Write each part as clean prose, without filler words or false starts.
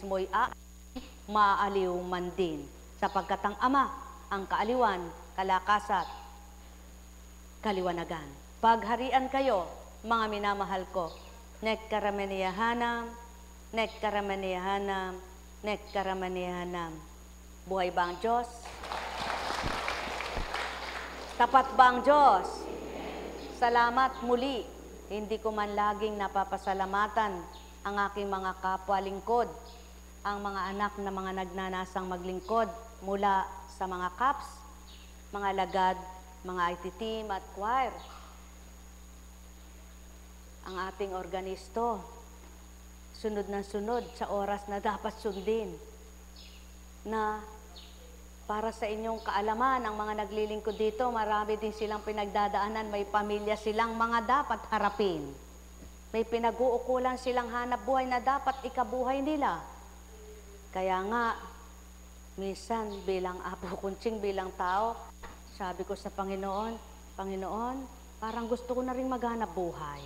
mismo'y maaliw man din, sapagkat ang Ama, ang kaaliwan, kalakasan, kaliwanagan. Pagharian kayo, mga minamahal ko, nekkaramaniyahanam, nekkaramaniyahanam, nekkaramaniyahanam. Buhay ba ang Diyos? Tapat ba ang Diyos? Salamat muli. Hindi ko man laging napapasalamatan ang aking mga kapwa lingkod, ang mga anak na mga nagnanasang maglingkod mula sa mga CAPS, mga lagad, mga IT team at choir. Ang ating organisto, sunod na sunod sa oras na dapat sundin, na para sa inyong kaalaman, ang mga naglilingkod dito, marami din silang pinagdadaanan, may pamilya silang mga dapat harapin. May pinag-uukulan silang hanap buhay na dapat ikabuhay nila. Kaya nga, minsan bilang Apo Kunching, bilang tao, sabi ko sa Panginoon, Panginoon, parang gusto ko na rin maghanap buhay.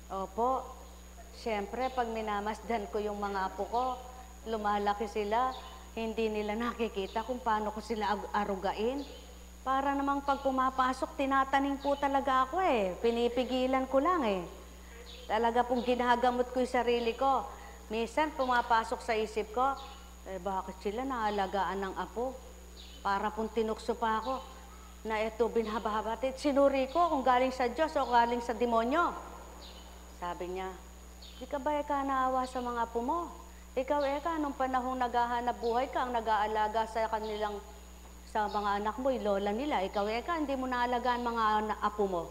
Opo, siyempre pag minamasdan ko yung mga apo ko, lumalaki sila, hindi nila nakikita kung paano ko sila arugain. Para namang pag pumapasok, tinataning po talaga ako eh. Pinipigilan ko lang eh. Talaga pong ginagamot ko yung sarili ko. Minsan pumapasok sa isip ko, bakit sila naalagaan ng apo? Para pong tinukso pa ako na ito binhabahabatit. Sinuri ko kung galing sa Diyos o galing sa demonyo. Sabi niya, di ka ba naawa sa mga apo mo? Ikaw nung panahong naghahanap buhay ka, ang nag-aalaga sa kanilang, sa mga anak mo, lola nila. Ikaw hindi mo naalagaan mga apo mo.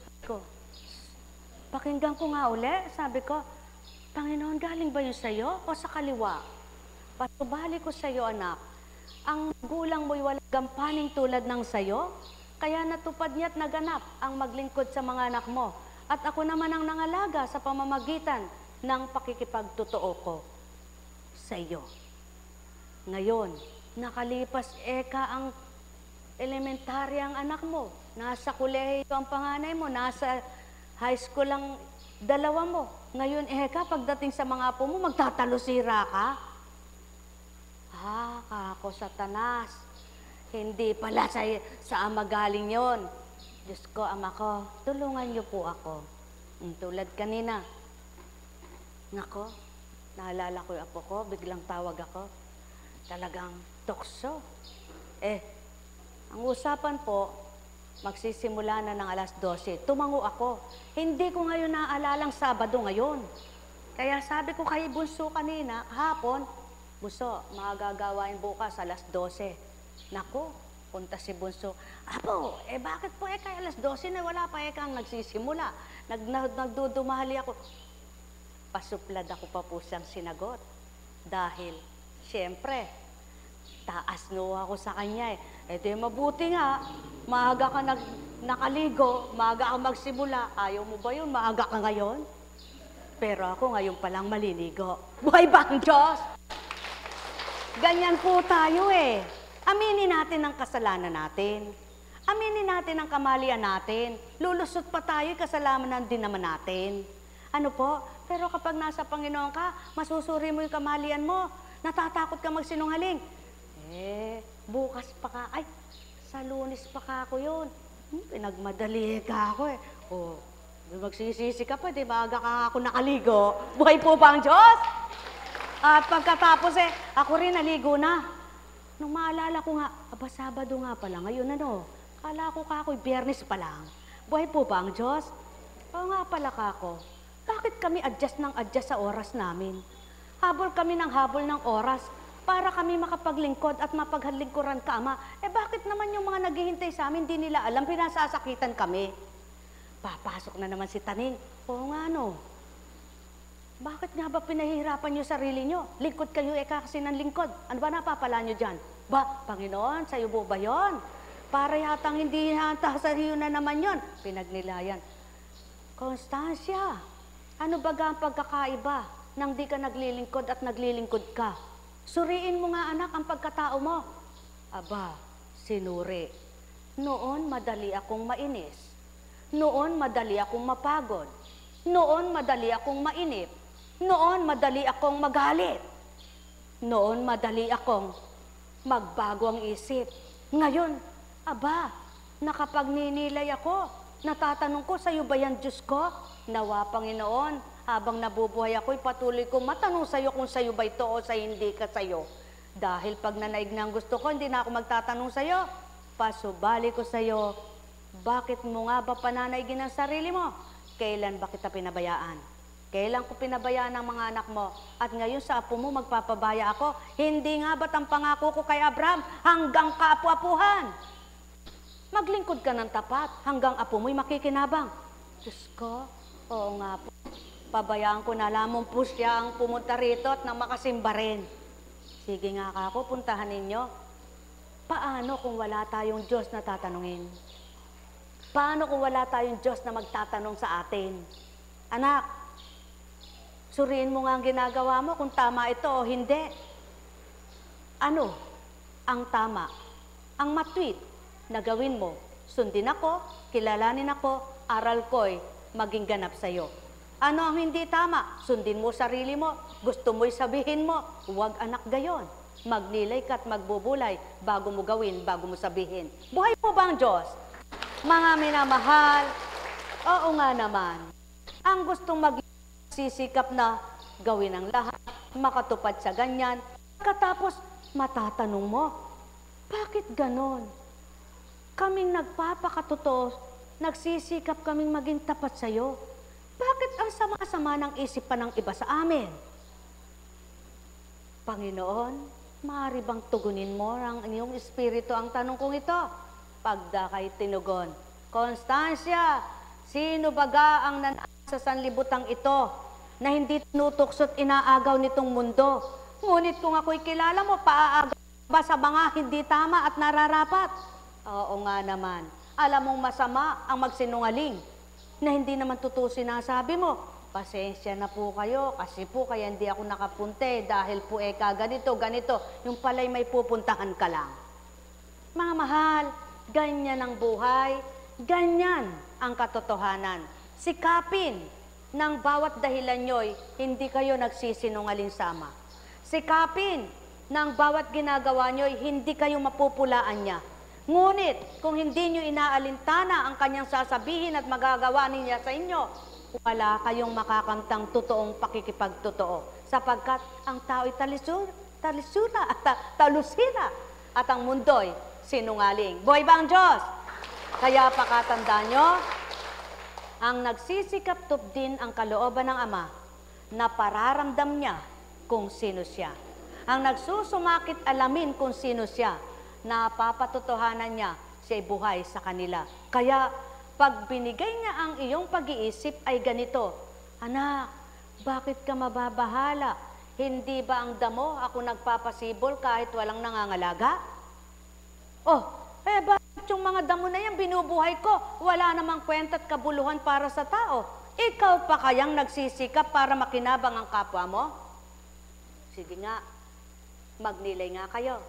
Sabi ko, pakinggan ko nga uli. Sabi ko, Panginoon, galing ba yun sa'yo o sa kaliwa? Patubali ko sa'yo, anak. Ang gulang mo'y walang gampaning tulad ng sa'yo, kaya natupad niya't naganap ang maglingkod sa mga anak mo. At ako naman ang nangalaga sa pamamagitan ng pakikipagtotoo ko sa iyo. Ngayon, nakalipas ang elementary ang anak mo. Nasa kolehiyo ang panganay mo. Nasa high school ang dalawa mo. Ngayon, pagdating sa mga apo mo, magtatalusira ka. Kako Satanas. Hindi pala sa ama galing yon. Diyos ko, Ama ko, tulungan niyo po ako. Tulad kanina. Nako, naalala ko yung apo ko, biglang tawag ako. Talagang tukso. Ang usapan po, magsisimula na ng alas 12. Tumango ako. Hindi ko ngayon naalalang Sabado ngayon. Kaya sabi ko kay Bunso kanina, hapon, Bunso, magagawain bukas alas 12. Nako, punta si Bunso, Apo, bakit po kaya alas 12 na wala pa kang nagsisimula? Nagdudumahali ako. Pasuplad ako pa po siyang sinagot. Dahil, siyempre, taas no ako sa kanya di mabuti nga, maaga ka nakaligo, maaga ka magsimula. Ayaw mo ba yun? Maaga ka ngayon? Pero ako ngayon palang maliligo. Buhay ba ang Diyos? Ganyan po tayo Aminin natin ang kasalanan natin. Aminin natin ang kamalian natin. Lulusot pa tayo, kasalanan din naman natin. Ano po? Pero kapag nasa Panginoon ka, masusuri mo yung kamalian mo. Natatakot ka magsinungaling. Bukas pa ka. Sa Lunes pa ka ako yun. Pinagmadali ka ako magsisisi ka pa, di ba? Aga ka ako nakaligo. Buhay po ba ang Diyos? At pagkatapos ako rin naligo na. Nung maalala ko nga, Sabado nga pala, ngayon kala ko ako'y Biyernes pa lang. Buhay po ba ang Diyos? Oo nga pala kako. Bakit kami adjust sa oras namin? Habol kami ng habol ng oras para kami makapaglingkod at mapaglingkuran ka, Ama. Bakit naman yung mga naghihintay sa amin, di nila alam, pinasasakitan kami? Papasok na naman si Taning. Oo nga Bakit nga ba pinahihirapan niyo sarili niyo? Lingkod kayo kasi ng lingkod. Ano ba napapala niyo dyan? Panginoon, sa'yo po ba yun? Para yatang hindi hanta sa iyo na naman yun. Pinagnilayan. Constancia, ano ba ang pagkakaiba nang di ka naglilingkod at naglilingkod ka? Suriin mo nga anak ang pagkatao mo. Sinuri. Noon madali akong mainis. Noon madali akong mapagod. Noon madali akong mainip. Noon madali akong magalit. Noon madali akong magbago ang isip. Ngayon, aba, nakapagninilay ako. Natatanong ko, sa'yo ba yan, Diyos ko? Nawa, Panginoon, habang nabubuhay ako'y patuloy kong matanong sa'yo kung sa'yo ba ito o sa hindi ka sa'yo. Dahil pag nanaig na ang gusto ko, hindi na ako magtatanong sa'yo. Pasubali ko sa'yo, bakit mo nga ba pananaigin ang sarili mo? Kailan ba kita pinabayaan? Kailan ko pinabayaan ang mga anak mo? At ngayon sa apo mo magpapabaya ako? Hindi nga ba't ang pangako ko kay Abraham hanggang kaapu-apuhan? Maglingkod ka ng tapat hanggang apo mo'y makikinabang. Diyos ko, oo nga po. Pabayaan ko na lamang po siya ang pumunta rito at nang makasimba rin. Sige nga kako, puntahan ninyo. Paano kung wala tayong Diyos na tatanungin? Paano kung wala tayong Diyos na magtatanong sa atin? Anak, suriin mo nga ang ginagawa mo kung tama ito o hindi. Ano ang tama? Ang matwid na gawin mo, sundin ako, kilalanin ako, aral ko'y maging ganap sa'yo. Ano ang hindi tama? Sundin mo sarili mo, gusto mo'y sabihin mo, huwag anak gayon. Magnilay ka at magbubulay bago mo gawin, bago mo sabihin. Buhay po ba ang Diyos? Mga minamahal, oo nga naman. Ang gustong magsisikap na gawin ang lahat, makatupad sa ganyan, katapos matatanong mo, bakit ganon? Kaming nagpapakatotoo, nagsisikap kaming maging tapat sa'yo. Bakit ang sama-sama ng isip pa ng iba sa amin? Panginoon, maaari bang tugunin mo ang iyong espiritu ang tanong kong ito? Pagda kay tinugon, Constancia, sino baga ang nanasa sa sanlibutang ito na hindi tinutuksot inaagaw nitong mundo? Ngunit kung ako'y kilala mo, paaagaw ba sa mga hindi tama at nararapat? Oo nga naman. Alam mong masama ang magsinungaling na hindi naman totoo sinasabi mo. Pasensya na po kayo kasi po kaya hindi ako nakapunte dahil po ganito, ganito. Yung pala'y may pupuntahan ka lang. Mga mahal, ganyan ang buhay, ganyan ang katotohanan. Sikapin ng bawat dahilan nyo'y hindi kayo nagsisinungaling sama. Sikapin ng bawat ginagawa nyo'y hindi kayo mapupulaan niya. Ngunit, kung hindi nyo inaalintana ang kanyang sasabihin at magagawa niya sa inyo, wala kayong makakamtang totoong pakikipagtotoo. Sapagkat ang tao'y talusira at ang mundo'y sinungaling. Buhay ba ang Diyos? Kaya pakatandaan nyo, ang nagsisikap tupdin ang kalooban ng Ama na pararamdam niya kung sino siya. Ang nagsusumakit alamin kung sino siya, na papatotohanan niya siya'y buhay sa kanila. Kaya, pag binigay niya ang iyong pag-iisip ay ganito, anak, bakit ka mababahala? Hindi ba ang damo ako nagpapasibol kahit walang nangangalaga? Oh, bakit yung mga damo na yan binubuhay ko? Wala namang kwenta at kabuluhan para sa tao. Ikaw pa kayang nagsisikap para makinabang ang kapwa mo? Sige nga, magnilay nga kayo.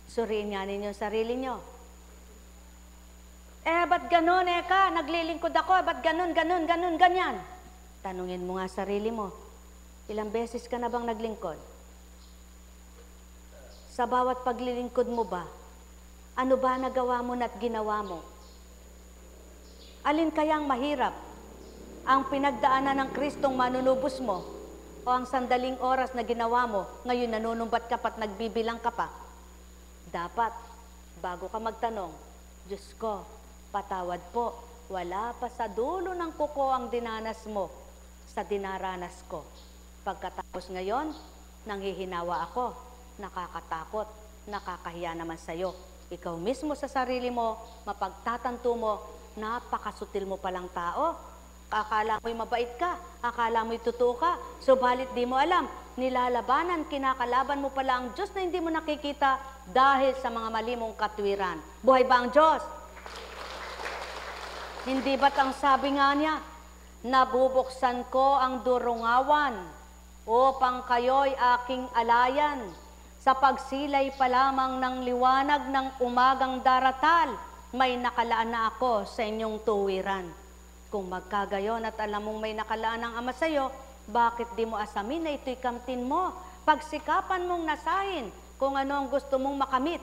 Suriin nga ninyo sarili nyo. Ba't ganon, Eka? Naglilingkod ako, ba't ganon, ganyan? Tanungin mo nga sarili mo. Ilang beses ka na bang naglingkod? Sa bawat paglilingkod mo ba, ano ba nagawa mo na't ginawa mo? Alin kayang mahirap? Ang pinagdaanan ng Kristong manunubos mo o ang sandaling oras na ginawa mo, ngayon nanunumbat ka pa't nagbibilang ka pa? Dapat, bago ka magtanong, Diyos ko, patawad po, wala pa sa dulo ng kuko ang dinanas mo sa dinaranas ko. Pagkatapos ngayon, nanghihinawa ako, nakakatakot, nakakahiya naman sa'yo. Ikaw mismo sa sarili mo, mapagtatanto mo, napakasutil mo palang tao. Akala mo'y mabait ka, akala mo'y totoo ka, subalit di mo alam, nilalabanan, kinakalaban mo pala ang Diyos na hindi mo nakikita dahil sa mga mali mong katwiran. Buhay ba ang Diyos? Hindi ba't ang sabi nga niya, nabubuksan ko ang durungawan upang kayo'y aking alayan. Sa pagsilay pa lamang ng liwanag ng umagang daratal, may nakalaan na ako sa inyong tuwiran. Kung magkagayon at alam mong may nakalaan ng ama sa'yo, bakit di mo asamin na ito'y kamtin mo? Pagsikapan mong nasahin kung ano ang gusto mong makamit.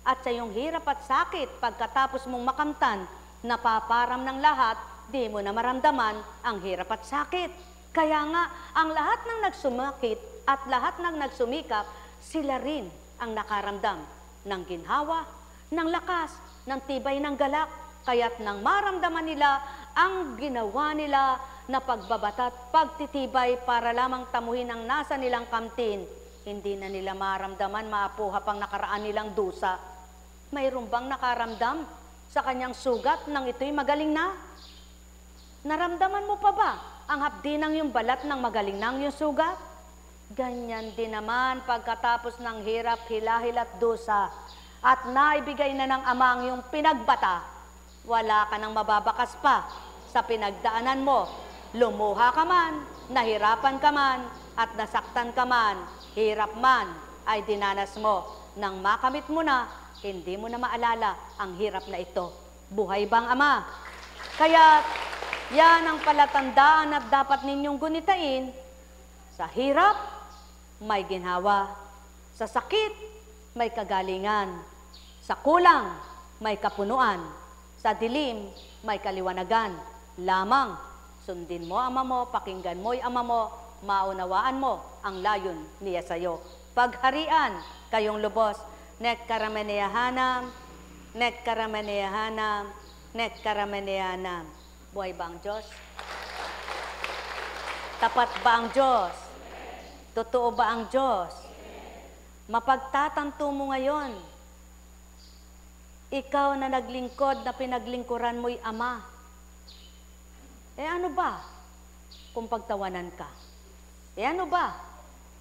At sa iyong hirap at sakit, pagkatapos mong makamtan, napaparam ng lahat, di mo na maramdaman ang hirap at sakit. Kaya nga, ang lahat ng nagsumakit at lahat ng nagsumikap, sila rin ang nakaramdam ng ginhawa, ng lakas, ng tibay ng galak. Kaya't nang maramdaman nila ang ginawa nila na pagbabata at pagtitibay para lamang tamuhin ang nasa nilang kamtin, hindi na nila maramdaman maapuha pang nakaraan nilang dusa. Mayroon bang nakaramdam sa kanyang sugat nang ito'y magaling na? Naramdaman mo pa ba ang hapdi ng iyong balat ng magaling ng iyong sugat? Ganyan din naman pagkatapos ng hirap, hilahil at dusa at naibigay na ng Ama ang iyong pinagbata, wala ka nang mababakas pa sa pinagdaanan mo. Lumuha ka man, nahirapan ka man, at nasaktan ka man, hirap man ay dinanas mo. Nang makamit mo na, hindi mo na maalala ang hirap na ito. Buhay bang Ama? Kaya yan ang palatandaan at dapat ninyong gunitain. Sa hirap, may ginhawa. Sa sakit, may kagalingan. Sa kulang, may kapunuan. Sa dilim, may kaliwanagan. Lamang, sundin mo Ama mo, pakinggan mo'y Ama mo, maunawaan mo ang layon niya sa'yo. Pagharian kayong lubos. Nek karamaniyahanam, nek karamaniyahanam, nek karamaniyahanam. Buhay ba ang Diyos? Tapat ba ang Diyos? Totoo ba ang Diyos? Mapagtatanto mo ngayon, ikaw na naglingkod na pinaglingkuran mo'y Ama. Ano ba kung pagtawanan ka? Ano ba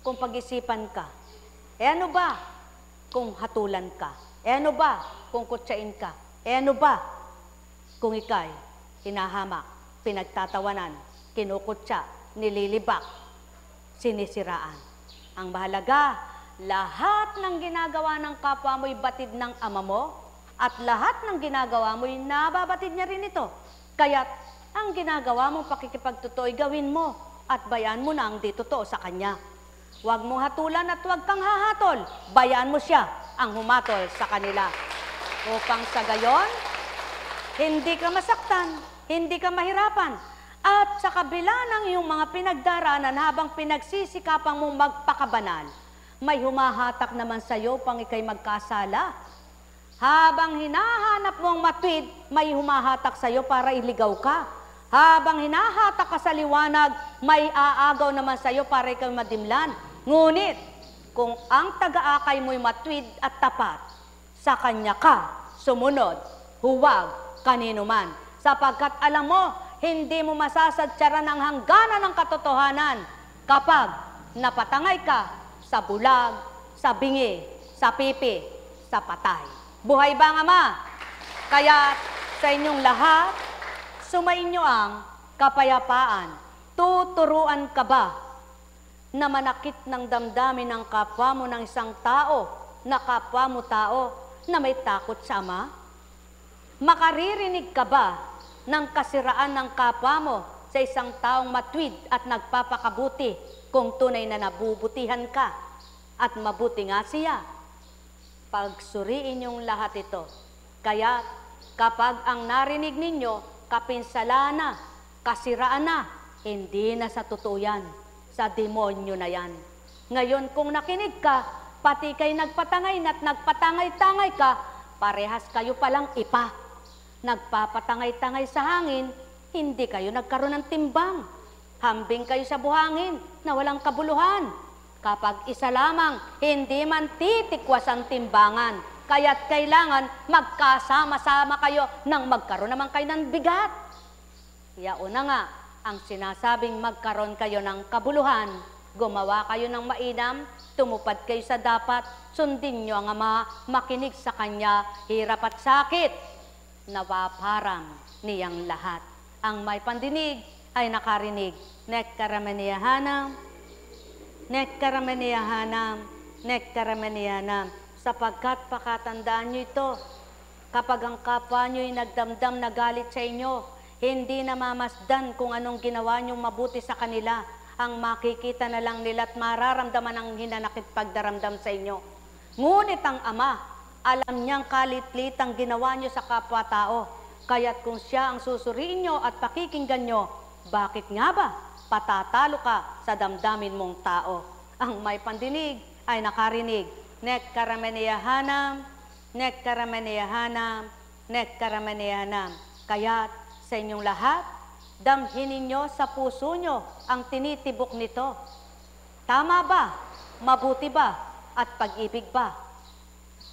kung pag-isipan ka? Ano ba kung hatulan ka? Ano ba kung kutsain ka? Ano ba kung ikay hinahamak, pinagtatawanan, kinukutsa, nililibak, sinisiraan? Ang mahalaga, lahat ng ginagawa ng kapwa mo'y batid ng Ama mo, at lahat ng ginagawa mo'y nababatid niya rin ito. Kaya't ang ginagawa mong pakikipagtotoo'y gawin mo at bayaan mo na ang di totoo sa Kanya. Huwag mong hatulan at huwag kang hahatol. Bayaan mo siya ang humatol sa kanila. Upang sa gayon, hindi ka masaktan, hindi ka mahirapan. At sa kabila ng iyong mga pinagdaraanan habang pinagsisikapang mong magpakabanal, may humahatak naman sa iyo pang ikay magkasala. Habang hinahanap mo ang matwid, may humahatak sa iyo para iligaw ka. Habang hinahatak ka sa liwanag, may aagaw naman sa iyo para ikaw madimlan. Ngunit, kung ang taga-akay mo'y matwid at tapat, sa kanya ka sumunod, huwag kanino man. Sapagkat alam mo, hindi mo masasadyaran ang hangganan ng katotohanan kapag napatangay ka sa bulag, sa bingi, sa pipi, sa patay. Buhay ba ang Ama? Kaya sa inyong lahat, sumainyo ang kapayapaan. Tuturuan ka ba na manakit ng damdamin ng kapwa mo ng isang tao, na kapwa mo tao, na may takot sa Ama? Makaririnig ka ba ng kasiraan ng kapwa mo sa isang taong matwid at nagpapakabuti kung tunay na nabubutihan ka at mabuti nga siya? Pagsuriin yung lahat ito. Kaya kapag ang narinig ninyo, kapinsala na, kasiraan na, hindi na sa totoo yan, sa demonyo na yan. Ngayon kung nakinig ka, pati kay nagpatangay at nagpatangay-tangay ka, parehas kayo palang ipa. Nagpapatangay-tangay sa hangin, hindi kayo nagkaroon ng timbang. Hambing kayo sa buhangin na walang kabuluhan. Kapag isa lamang, hindi man titikwas ang timbangan. Kaya't kailangan magkasama-sama kayo nang magkaroon naman kayo ng bigat. Yauna nga, ang sinasabing magkaroon kayo ng kabuluhan, gumawa kayo ng mainam, tumupad kayo sa dapat, sundin nyo ang Ama, makinig sa Kanya, hirap at sakit, nawaparang niyang lahat. Ang may pandinig ay nakarinig. Nek karamaniyahanam, nek karamaniyahanam, nek karamaniyahanam. Sapagkat pakatandaan nyo ito, kapag ang kapwa nyo'y nagdamdam na galit sa inyo, Hindi namamasdan kung anong ginawa niyong mabuti sa kanila. Ang makikita na lang nila at mararamdaman ang hinanakit pagdaramdam sa inyo. Ngunit ang Ama, alam niyang kalit-litang ginawa niyo sa kapwa-tao. Kaya't kung siya ang susuriin niyo at pakikinggan niyo, bakit nga ba patatalo ka sa damdamin mong tao? Ang may pandinig ay nakarinig. Nek karamaniyahanam, nek karamaniyahanam, nek karamaniyahanam. Kaya't sa inyong lahat, damhin ninyo sa puso nyo ang tinitibok nito. Tama ba? Mabuti ba? At pag-ibig ba?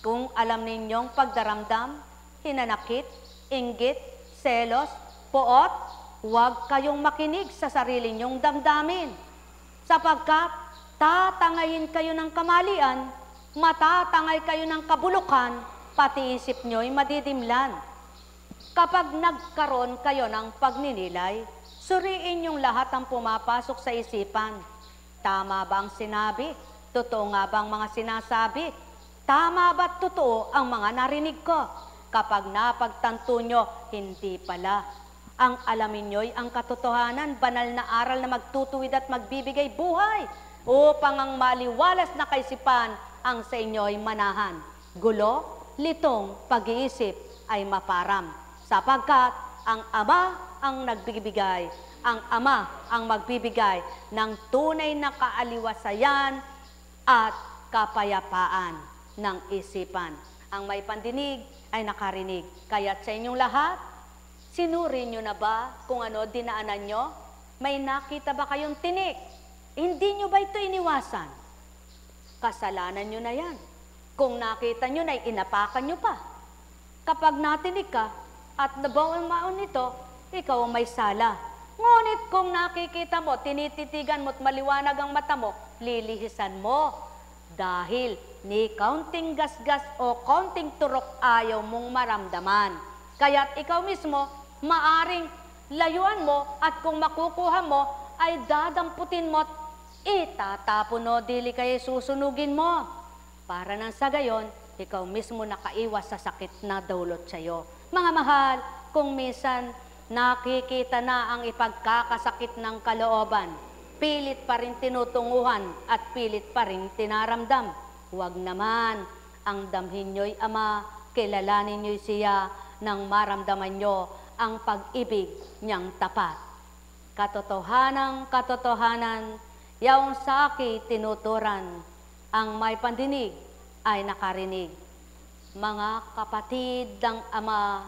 Kung alam ninyong pagdaramdam, hinanakit, inggit, selos, poot, huwag kayong makinig sa sarili nyong damdamin. Sapagkat tatangayin kayo ng kamalian, matatangay kayo ng kabulukan, pati isip nyo'y madidimlan. Kapag nagkaroon kayo ng pagninilay, suriin yung lahat ang pumapasok sa isipan. Tama ba ang sinabi? Totoo nga ba ang mga sinasabi? Tama ba't totoo ang mga narinig ko? Kapag napagtanto nyo, hindi pala. Ang alamin nyo'y ang katotohanan, banal na aral na magtutuwid at magbibigay buhay, upang ang maliwalas na kaisipan ang sa inyo'y manahan. Gulo, litong, pag-iisip ay maparam. Sapagkat ang Ama ang nagbibigay, ang Ama ang magbibigay ng tunay na kaaliwasayan at kapayapaan ng isipan. Ang may pandinig ay nakarinig. Kaya't sa inyong lahat, sinuri nyo na ba kung ano dinaanan nyo? May nakita ba kayong tinik? Hindi nyo ba ito iniwasan? Kasalanan nyo na yan. Kung nakita nyo na, inapakan nyo pa. Kapag natinig ka at nabawang maon nito, ikaw ang may sala. Ngunit kung nakikita mo, tinititigan mo at maliwanag ang mata mo, lilihisan mo. Dahil ni kaunting gasgas o kaunting turok ayaw mong maramdaman. Kaya't ikaw mismo, maaring layuan mo at kung makukuha mo, ay dadamputin mo at itatapon o dili kayo susunugin mo. Para nang sa gayon, ikaw mismo nakaiwas sa sakit na dulot sa'yo. Mga mahal, kung minsan nakikita na ang ipagkakasakit ng kalooban, pilit pa rin tinutunguhan at pilit pa rin tinaramdam. Huwag naman, ang damhin nyo'y Ama, kilalanin nyo'y siya nang maramdaman nyo ang pag-ibig niyang tapat. Katotohanan, katotohanan, yaong sa akin tinuturan, ang may pandinig ay nakarinig. Mga kapatid ng Ama,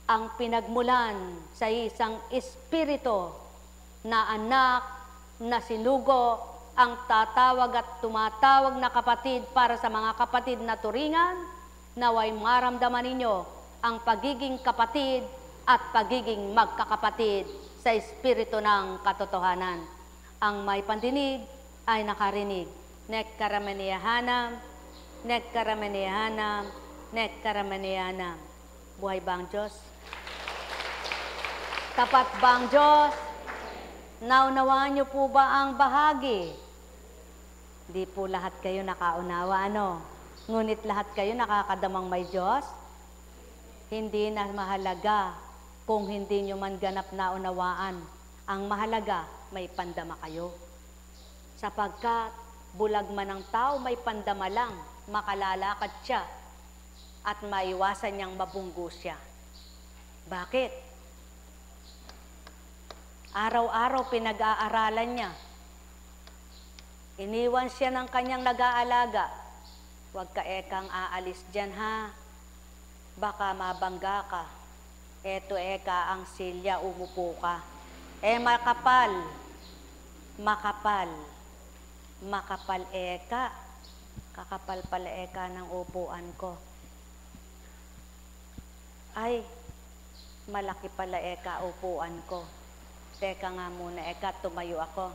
ang pinagmulan sa isang espiritu na anak na sinugo, ang tatawag at tumatawag na kapatid para sa mga kapatid na turingan, naway maramdaman ninyo ang pagiging kapatid at pagiging magkakapatid sa espiritu ng katotohanan. Ang may pandinig ay nakarinig. Nek karamaniyahanam, nek karamaniyahanam, nek karamaniyahanam. Buhay ba ang Diyos? Tapat ba ang Diyos? Naunawaan niyo po ba ang bahagi? Di po lahat kayo nakaunawa, ano? Ngunit lahat kayo nakakadamang may Diyos? Hindi na mahalaga kung hindi nyo man ganap na unawaan. Ang mahalaga, may pandama kayo. Sapagkat bulag man ang tao, may pandama lang, makalalakad siya at maiwasan niyang mabunggo siya. Bakit? Araw-araw pinag-aaralan niya. Iniwan siya ng kanyang nag-aalaga. Huwag ka ekang aalis dyan, ha? Baka mabangga ka. Eto eka ang silya, umupo ka. Makapal. Makapal. Makapal eka. Kakapal pala eka ng upuan ko. Ay, malaki pala eka upuan ko. Teka nga muna eka, tumayo ako.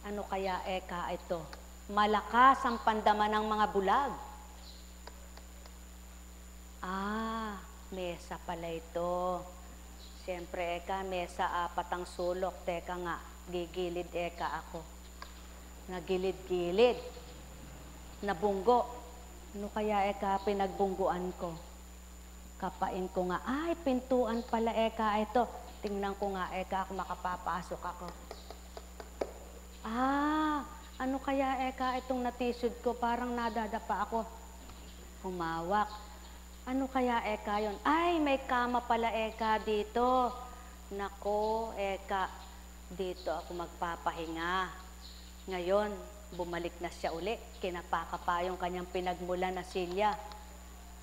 Ano kaya eka ito? Malakas ang pandama ng mga bulag. Mesa pala ito. Siyempre, eka, mesa 4 ang sulok. Teka nga, gigilid eka ako. Nagilid-gilid. Nabunggo. Ano kaya eka pinagbungguan ko? Kapain ko nga, ay, pintuan pala, Eka, ito. Tingnan ko nga, Eka, ako makapapasok ako. Ah, ano kaya, Eka, itong natisod ko, parang nadadapa ako. Humawak. Ano kaya, Eka, yon? Ay, may kama pala, Eka, dito. Nako, Eka, dito ako magpapahinga. Ngayon, bumalik na siya uli. Kinapaka pa yung kanyang pinagmula na silya.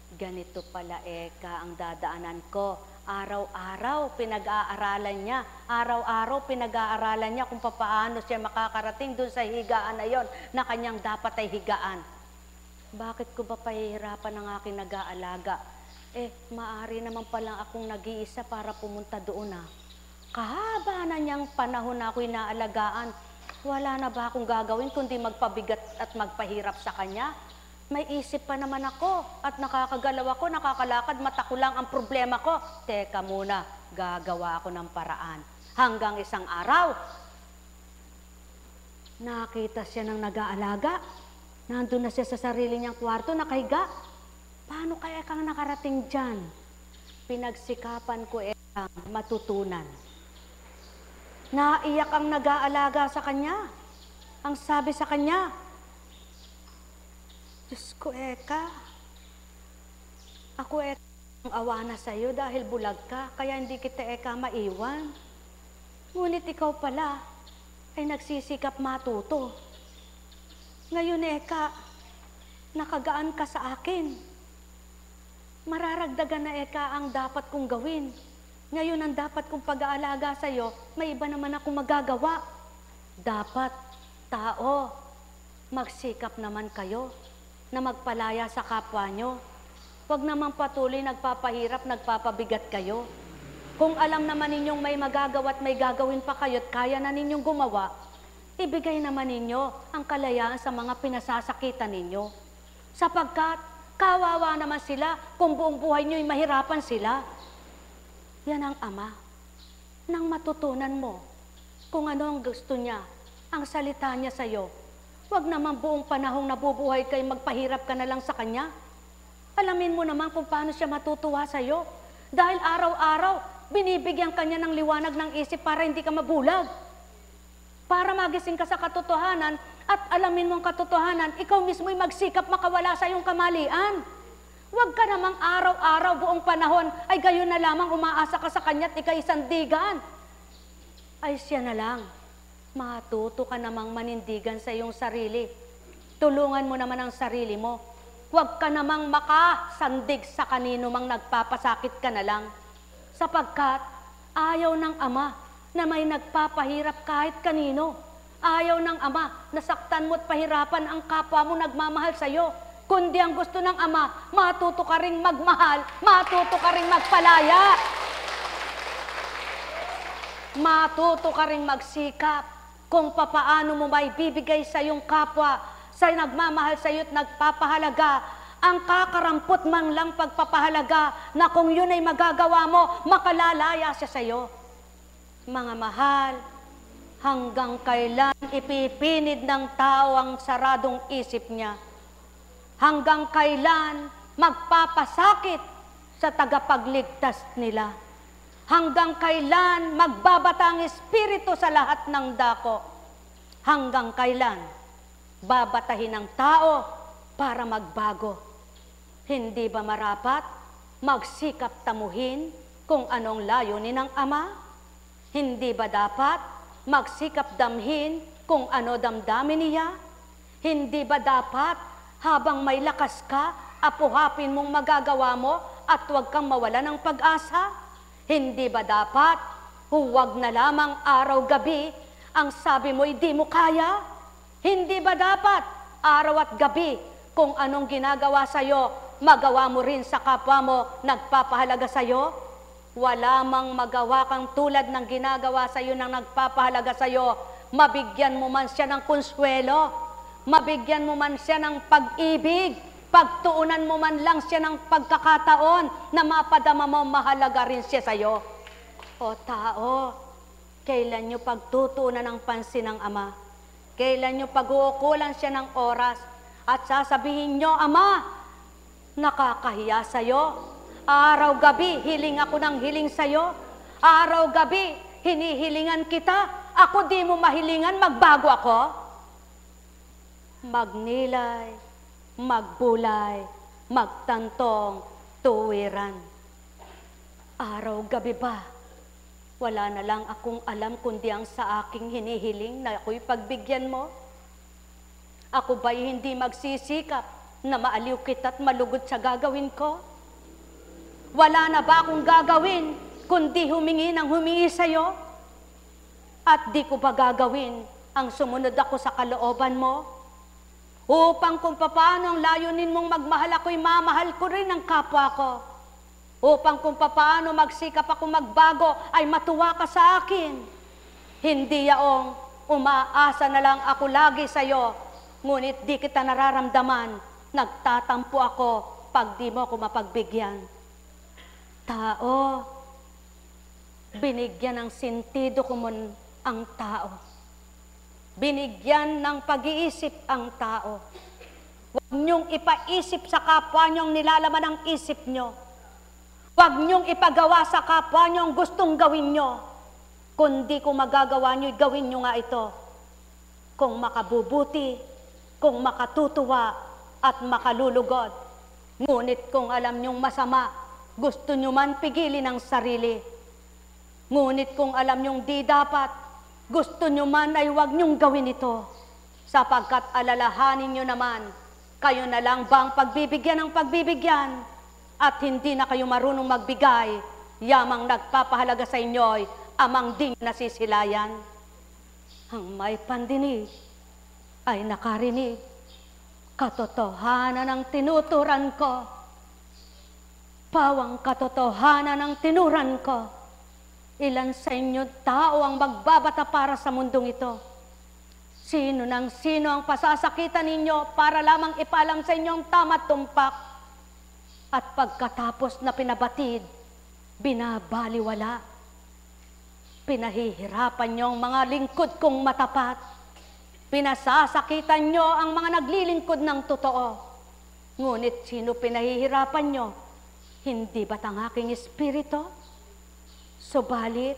Ganito pala, Eka, ang dadaanan ko. Araw-araw pinag-aaralan niya. Araw-araw pinag-aaralan niya kung paano siya makakarating dun sa higaan na yon na kanyang dapat ay higaan. Bakit ko ba pahihirapan ang aking nag-aalaga? Maaari naman palang akong nag-iisa para pumunta doon na. Kahaba na niyang panahon na ako'y naalagaan. Wala na ba akong gagawin kundi magpabigat at magpahirap sa kanya? May isip pa naman ako at nakakagalaw ako, nakakalakad, mata ko lang ang problema ko. Teka muna, gagawa ako ng paraan. Hanggang isang araw, nakita siya ng nag-aalaga. Nandun na siya sa sarili niyang kwarto, nakahiga. Paano kaya kang nakarating dyan? Pinagsikapan ko matutunan. Naiyak ang nag-aalaga sa kanya. Ang sabi sa kanya, Diyos ko, Eka, ako, Eka, ang awa na sa'yo dahil bulag ka, kaya hindi kita, Eka, maiwan. Ngunit ikaw pala ay nagsisikap matuto. Ngayon, Eka, nakagaan ka sa akin. Mararagdagan na, Eka, ang dapat kong gawin. Ngayon, ang dapat kong pag-aalaga sa'yo, may iba naman akong magagawa. Dapat, tao, magsikap naman kayo na magpalaya sa kapwa nyo. Huwag naman patuloy nagpapahirap, nagpapabigat kayo. Kung alam naman ninyong may magagawa at may gagawin pa kayo at kaya na ninyong gumawa, ibigay naman ninyo ang kalayaan sa mga pinasasakitan ninyo. Sapagkat kawawa naman sila kung buong buhay nyo'y mahirapan sila. Yan ang Ama. Nang matutunan mo kung ano ang gusto niya, ang salita niya sa'yo, huwag naman buong panahong nabubuhay kayo magpahirap ka na lang sa Kanya. Alamin mo naman kung paano siya matutuwa sa'yo. Dahil araw-araw, binibigyan Kanya ng liwanag ng isip para hindi ka mabulag. Para magising ka sa katotohanan at alamin mo ang katotohanan, ikaw mismo'y magsikap makawala sa iyong kamalian. Huwag ka namang araw-araw buong panahon ay gayon na lamang umaasa ka sa Kanya at ika'y sandigan. Ay siya na lang. Matuto ka namang manindigan sa iyong sarili. Tulungan mo naman ang sarili mo. Huwag ka namang makasandig sa kanino mang nagpapasakit ka na lang. Sapagkat ayaw ng Ama na may nagpapahirap kahit kanino. Ayaw ng Ama na saktan mo at pahirapan ang kapwa mo nagmamahal sa iyo. Kundi ang gusto ng Ama, matuto ka ring magmahal, matuto ka ring magpalaya. Matuto ka ring magsikap kung papaano mo may bibigay sa iyong kapwa, sa nagmamahal sa iyo at nagpapahalaga, ang kakarampot man lang pagpapahalaga na kung yun ay magagawa mo, makalalaya siya sa iyo. Mga mahal, hanggang kailan ipipinid ng tao ang saradong isip niya? Hanggang kailan magpapasakit sa tagapagligtas nila? Hanggang kailan magbabata ang espiritu sa lahat ng dako? Hanggang kailan babatahin ang tao para magbago? Hindi ba marapat magsikap tamuhin kung anong layunin ng Ama? Hindi ba dapat magsikap damhin kung ano damdamin niya? Hindi ba dapat habang may lakas ka, apuhapin mong magagawa mo at huwag kang mawala ng pag-asa? Hindi ba dapat huwag na lamang araw-gabi ang sabi mo'y di mo kaya? Hindi ba dapat araw at gabi kung anong ginagawa sa'yo, magawa mo rin sa kapwa mo nagpapahalaga sa'yo? Wala mang magawa kang tulad ng ginagawa sa'yo ng nagpapahalaga sa'yo, mabigyan mo man siya ng konsuelo, mabigyan mo man siya ng pag-ibig, pagtuunan mo man lang siya ng pagkakataon na mapadama mo mahalaga rin siya sa'yo. O tao, kailan nyo pagtutuunan ng pansin ng Ama? Kailan nyo pag-uukulan siya ng oras at sasabihin nyo, Ama, nakakahiya sa'yo. Araw-gabi, hiling ako ng hiling sa'yo. Araw-gabi, hinihilingan kita. Ako di mo mahilingan, magbago ako. Magnilay, magbulay, magtantong, tuwiran. Araw-gabi ba? Wala na lang akong alam kundi ang sa aking hinihiling na ako'y pagbigyan mo. Ako ba'y hindi magsisikap na maaliw kita't malugod sa gagawin ko? Wala na ba akong gagawin kundi humingi ng humingi sa'yo? At di ko ba gagawin ang sumunod ako sa kalooban mo? Upang kung paano ang layunin mong magmahal ako'y mamahal ko rin ang kapwa ko. Upang kung paano magsikap ako magbago ay matuwa ka sa akin. Hindi yaong umaasa na lang ako lagi sa'yo, ngunit di kita nararamdaman, nagtatampo ako pag di mo ako mapagbigyan. Tao, binigyan ng sentido ko ang tao. Binigyan ng pag-iisip ang tao. Huwag niyong ipaisip sa kapwa niyong nilalaman ang isip niyo. Huwag niyong ipagawa sa kapwa niyo ang gustong gawin niyo. Kundi kung magagawa niyo, gawin niyo nga ito. Kung makabubuti, kung makatutuwa, at makalulugod. Ngunit kung alam niyong masama, gusto niyo man pigilin ang sarili. Ngunit kung alam niyong di dapat, gusto niyo man ay huwag niyong gawin ito. Sapagkat alalahanin niyo naman, kayo na lang bang pagbibigyan ng pagbibigyan, at hindi na kayo marunong magbigay, yamang nagpapahalaga sa inyo'y amang di nasisilayan. Ang may pandinig ay nakarinig, katotohanan ang tinuturan ko. Pawang katotohanan ang tinuran ko. Ilan sa inyo tao ang magbabata para sa mundong ito? Sino nang sino ang pasasakitan ninyo para lamang ipaalam sa inyo ang tama't tumpak? At pagkatapos na pinabatid, binabaliwala. Pinahihirapan niyo ang mga lingkod kong matapat. Pinasasakitan niyo ang mga naglilingkod ng totoo. Ngunit sino pinahihirapan niyo? Hindi ba't ang aking espiritu? Subalit,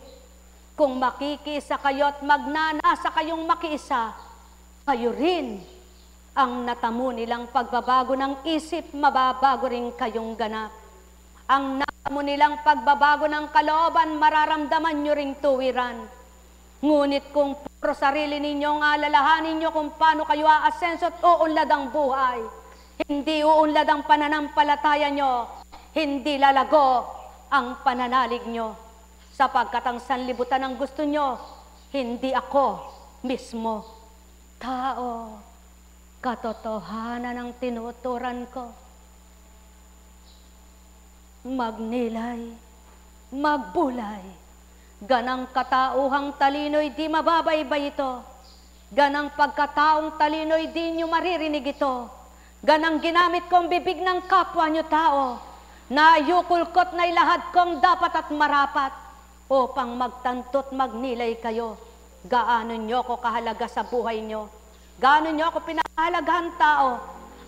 kung makikiisa kayo at magnanasa kayong makiisa, kayo rin ang natamo nilang pagbabago ng isip, mababago rin kayong ganap. Ang natamo nilang pagbabago ng kalooban, mararamdaman nyo ring tuwiran. Ngunit kung puro sarili ninyong alalahanin nyo kung paano kayo aasenso at uunlad ang buhay, hindi uunlad ang pananampalataya nyo, hindi lalago ang pananalig nyo. Sapagkat ang sanlibutan ang gusto nyo, hindi ako mismo. Tao, katotohanan ang tinuturan ko. Magnilay, magbulay, ganang katauhang talino'y di mababaybay ito. Ganang pagkataong talino'y di nyo maririnig ito. Ganang ginamit kong bibig ng kapwa nyo tao, na yukulkot na ilahad kong dapat at marapat, upang magtanto't magnilay kayo. Gaano nyo ko kahalaga sa buhay nyo? Gaano nyo ako pinahahalagahan tao?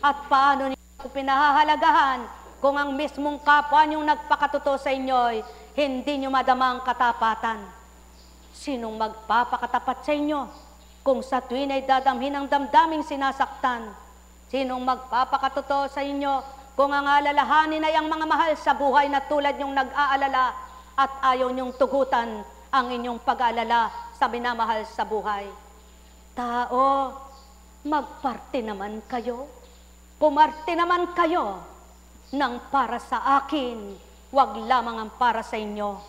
At paano nyo ako pinahahalagahan kung ang mismong kapwa nyong nagpakatuto sa inyo'y hindi nyo madama ang katapatan? Sinong magpapakatapat sa inyo kung sa tuwin ay dadamhin ang damdaming sinasaktan? Sinong magpapakatuto sa inyo kung ang alalahanin ay ang mga mahal sa buhay na tulad nyong nag-aalala at ayaw nyong tugutan ang inyong pag-aalala sa minamahal sa buhay? Tao, magparte naman kayo. Pumarte naman kayo ng para sa akin, wag lamang ang para sa inyo.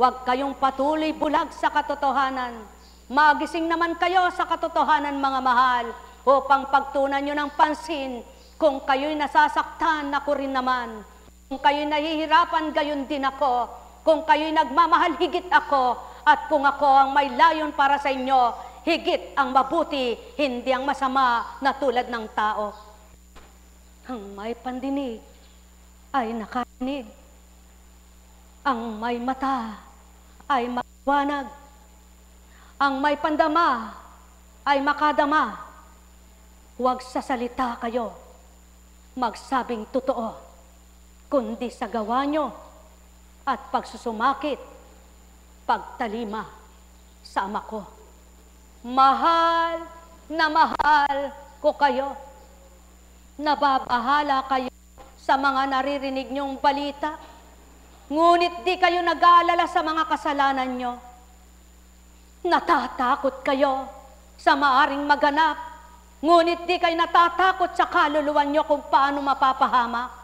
Wag kayong patuloy bulag sa katotohanan. Magising naman kayo sa katotohanan, mga mahal, upang pagtunan nyo ng pansin. Kung kayo'y nasasaktan, ako rin naman. Kung kayo'y nahihirapan, gayon din ako. Kung kayo'y nagmamahal, higit ako. At kung ako ang may layon para sa inyo, higit ang mabuti, hindi ang masama na tulad ng tao. Ang may pandinig ay nakarinig. Ang may mata ay maliwanag. Ang may pandama ay makadama. Huwag sa salita kayo magsabing totoo. kundi sa gawa nyo at pagsusumakit, pagtalima sa Ama ko. Mahal na mahal ko kayo. Nababahala kayo sa mga naririnig nyong balita, ngunit di kayo nag-aalala sa mga kasalanan nyo. Natatakot kayo sa maaring maganap, ngunit di kayo natatakot sa kaluluwa nyo kung paano mapapahamak.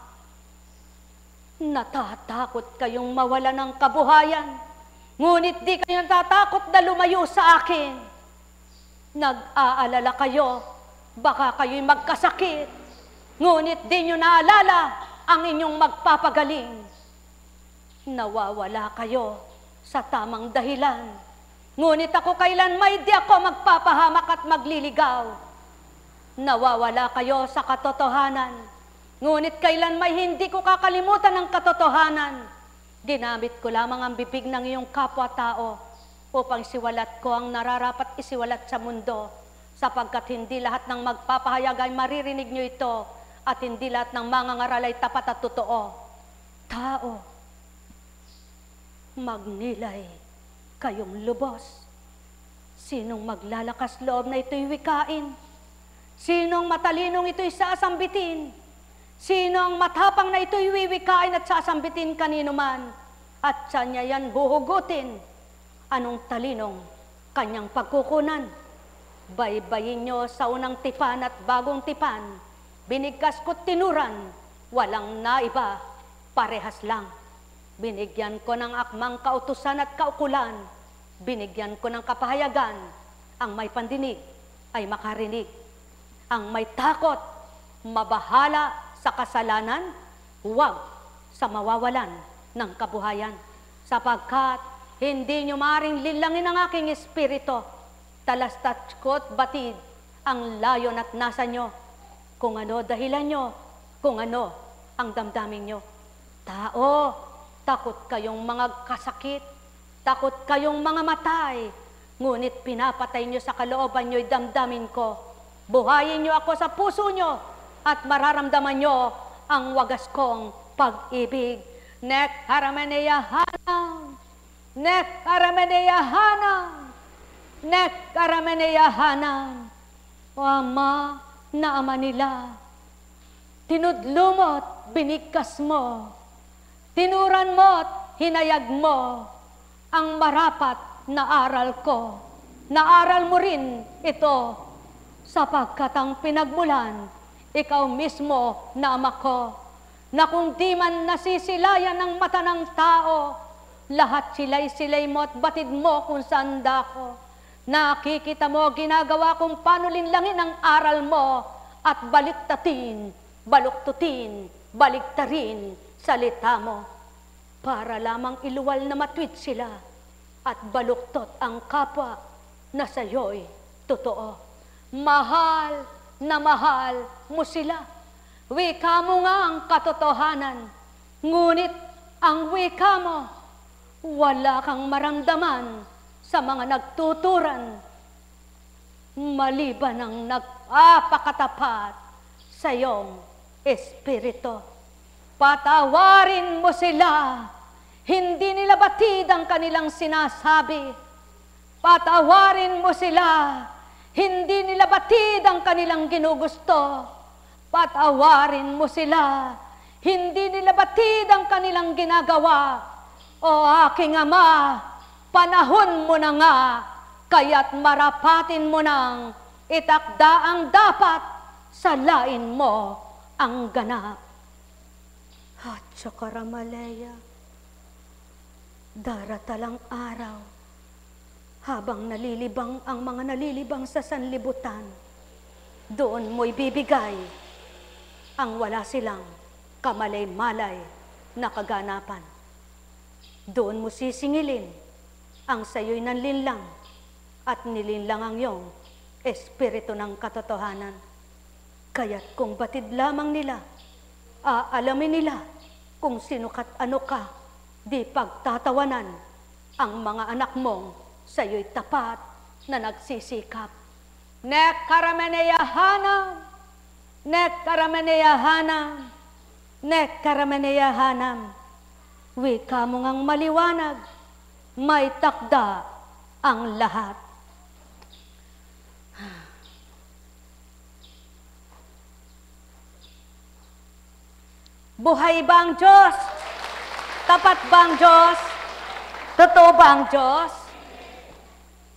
Natatakot kayong mawala ng kabuhayan, ngunit di kayo natatakot na lumayo sa akin. Nag-aalala kayo, baka kayo'y magkasakit, ngunit di nyo naalala ang inyong magpapagaling. Nawawala kayo sa tamang dahilan, ngunit ako kailanmay di ako magpapahamak at magliligaw. Nawawala kayo sa katotohanan, ngunit kailanmay hindi ko kakalimutan ang katotohanan. Ginamit ko lamang ang bibig ng iyong kapwa-tao upang siwalat ko ang nararapat isiwalat sa mundo, sapagkat hindi lahat ng magpapahayag ay maririnig nyo ito, at hindi lahat ng mangangaral ay tapat at totoo. Tao, magnilay kayong lubos. Sinong maglalakas loob na ito'y wikain? Sinong matalinong ito'y sasambitin? Sino ang matapang na ito'y wiwikain at sasambitin kanino man? At sa niya yan huhugutin. Anong talinong kanyang pagkukunan? Baybayin nyo sa unang tipan at bagong tipan. Binigkas ko't tinuran, walang naiba, parehas lang. Binigyan ko ng akmang kautusan at kaukulan. Binigyan ko ng kapahayagan. Ang may pandinig ay makarinig. Ang may takot, mabahala sa kasalanan, huwag sa mawawalan ng kabuhayan. Sapagkat hindi nyo maring lilangin ang aking espiritu. Talastat ko't batid ang layon at nasa nyo. Kung ano dahilan nyo, kung ano ang damdamin nyo. Tao, takot kayong mga kasakit, takot kayong mga matay, ngunit pinapatay nyo sa kalooban nyo'y damdamin ko. Buhayin nyo ako sa puso nyo at mararamdaman nyo ang wagas kong pag-ibig. Nek harameneyahanam, nek harameneyahanam, nek harameneyahanam. O Ama na Ama nila, tinudlumot, binigkas mo, tinuran mo't hinayag mo ang marapat na aral ko. Naaral mo rin ito, sapagkat ang pinagmulan, ikaw mismo na Ama ko, na kung di man nasisilayan ng mata ng tao, lahat silay-silay mo at batid mo kung saan dako. Nakikita mo, ginagawa kung paano linlangin ang aral mo at baliktatin, baluktutin, baliktarin salita mo para lamang iluwal na matwid sila at baluktot ang kapwa na sa'yo'y totoo. Mahal na mahal mo sila. Wika mo nga ang katotohanan, ngunit ang wika mo, wala kang maramdaman sa mga nagtuturan, maliban ang nagpapakatapat sa iyong espiritu. Patawarin mo sila, hindi nila batid ang kanilang sinasabi. Patawarin mo sila, hindi nila batid ang kanilang ginugusto. Patawarin mo sila, hindi nila batid ang kanilang ginagawa. O aking Ama, panahon mo na nga, kaya't marapatin mo nang itakda ang dapat, salain mo ang ganap. At Chakaramalaya, daratalang araw, habang nalilibang ang mga nalilibang sa sanlibutan, doon mo'y bibigay ang wala silang kamalay-malay na kaganapan. Doon mo sisingilin ang sayo'y nanlinlang at nilinlang ang iyong espiritu ng katotohanan. Kaya't kung batid lamang nila, aalamin nila kung sino ka't ano ka, di pagtatawanan ang mga anak mong sayo'y tapat na nagsisikap. Nek karameneyahanam, nek karameneyahanam, Nek karamaneyahanam, wika mo ngang maliwanag, may takda ang lahat. Buhay ba ang Diyos? Tapat ba ang Diyos? Totoo ba ang Diyos?